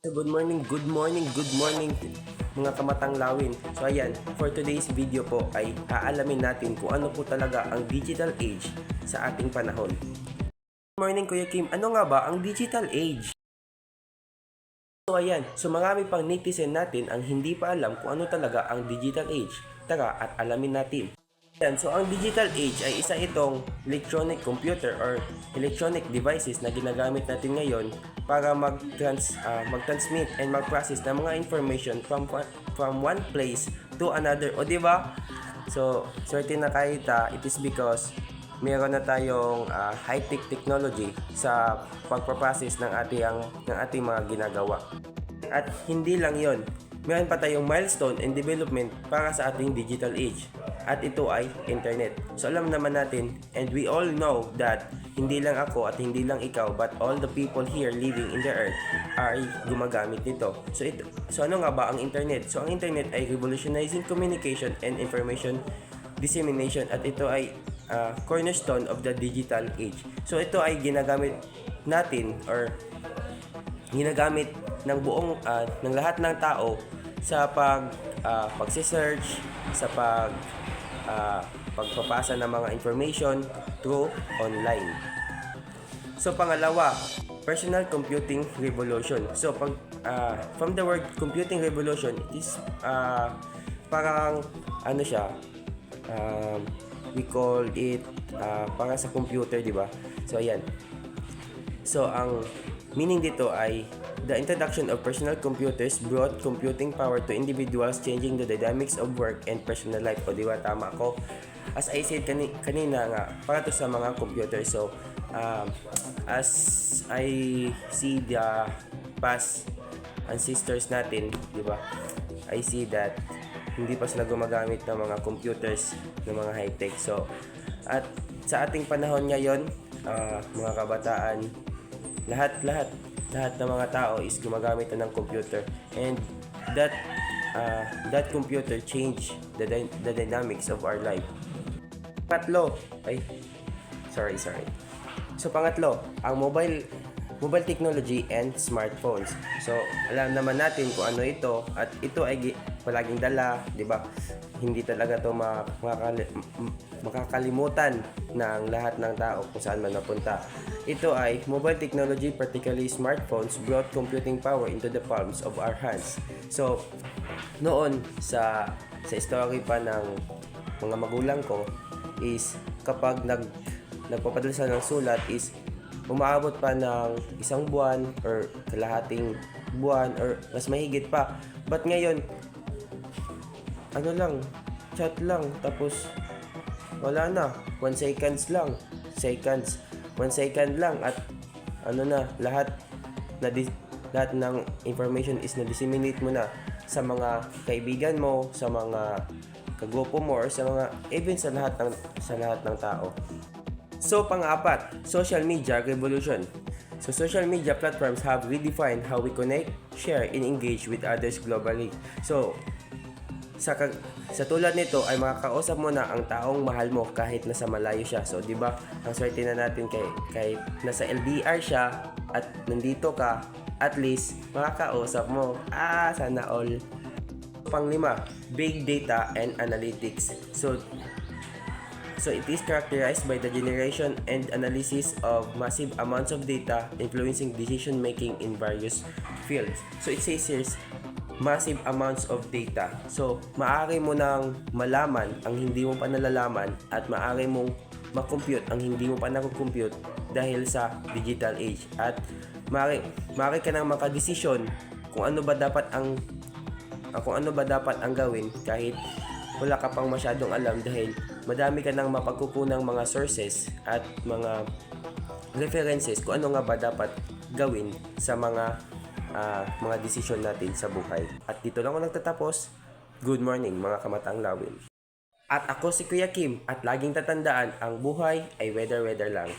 So good morning mga kamatang lawin. So ayan, for today's video po ay aalamin natin kung ano po talaga ang digital age sa ating panahon. Good morning Kuya Kim, ano nga ba ang digital age? So ayan, so marami pang netizen natin ang hindi pa alam kung ano talaga ang digital age. Tara at alamin natin. Yan, so ang digital age ay isa itong electronic computer or electronic devices na ginagamit natin ngayon para mag-transmit and mag-process ng mga information from one place to another. O di ba? So, swerte na kahit it is because meron na tayong high-tech technology sa pagpaprocess ng ating mga ginagawa. At hindi lang 'yon. Meron pa tayong milestone and development para sa ating digital age. At ito ay internet. So alam naman natin and we all know that hindi lang ako at hindi lang ikaw but all the people here living in the earth ay gumagamit nito. So ano nga ba ang internet? So ang internet ay revolutionizing communication and information dissemination at ito ay cornerstone of the digital age. So ito ay ginagamit natin or ginagamit ng buong ng lahat ng tao sa pagse-search, sa pagpapasa ng mga information through online. So pangalawa, personal computing revolution. So from the word computing revolution, it is parang ano siya, we call it para sa computer, di ba? So ayan. So ang meaning dito ay the introduction of personal computers brought computing power to individuals, changing the dynamics of work and personal life. O diba, tama ako? As I said kanina nga, para to sa mga computer. So, as I see the past ancestors natin, diba, I see that hindi pa sila gumagamit ng mga computers, ng mga high-tech. So, at sa ating panahon ngayon, mga kabataan, lahat ng mga tao is gumagamit na ng computer, and that computer change the dynamics of our life. Pangatlo, ang mobile technology and smartphones. So alam naman natin kung ano ito at ito ay palaging dala, di ba? Hindi talaga to makakalimutan ng lahat ng tao kung saan man napunta. Ito ay mobile technology, particularly smartphones, brought computing power into the palms of our hands. So, noon sa story pa ng mga magulang ko is kapag nagpapadala sila ng sulat is umaabot pa ng isang buwan or kalahating buwan or mas mahigit pa. But ngayon, ano lang, chat lang, tapos wala na, 1 second lang at ano na, lahat ng information is na-disseminate mo na sa mga kaibigan mo, sa mga kagrupo mo, or even sa lahat ng tao. So pang-apat, social media revolution. So social media platforms have redefined how we connect, share, and engage with others globally. So sa tulad nito ay makakausap mo na ang taong mahal mo kahit nasa malayo siya. So, di ba? Ang swerte na natin kahit nasa LDR siya at nandito ka, at least makakausap mo. Sana all. Panglima, big data and analytics. So it is characterized by the generation and analysis of massive amounts of data influencing decision making in various fields. So it says here, massive amounts of data. So, maaari mo nang malaman ang hindi mo pa nalalaman at maaari mong makompute ang hindi mo pa nakocompute dahil sa digital age. At maaari ka nang makadesisyon kung ano ba dapat ang gawin kahit wala ka pang masyadong alam dahil madami ka nang mapagkukunang mga sources at mga references kung ano nga ba dapat gawin sa mga desisyon natin sa buhay. At dito lang ako nagtatapos. Good morning mga kamatang lawin. At ako si Kuya Kim at laging tatandaan ang buhay ay weather lang.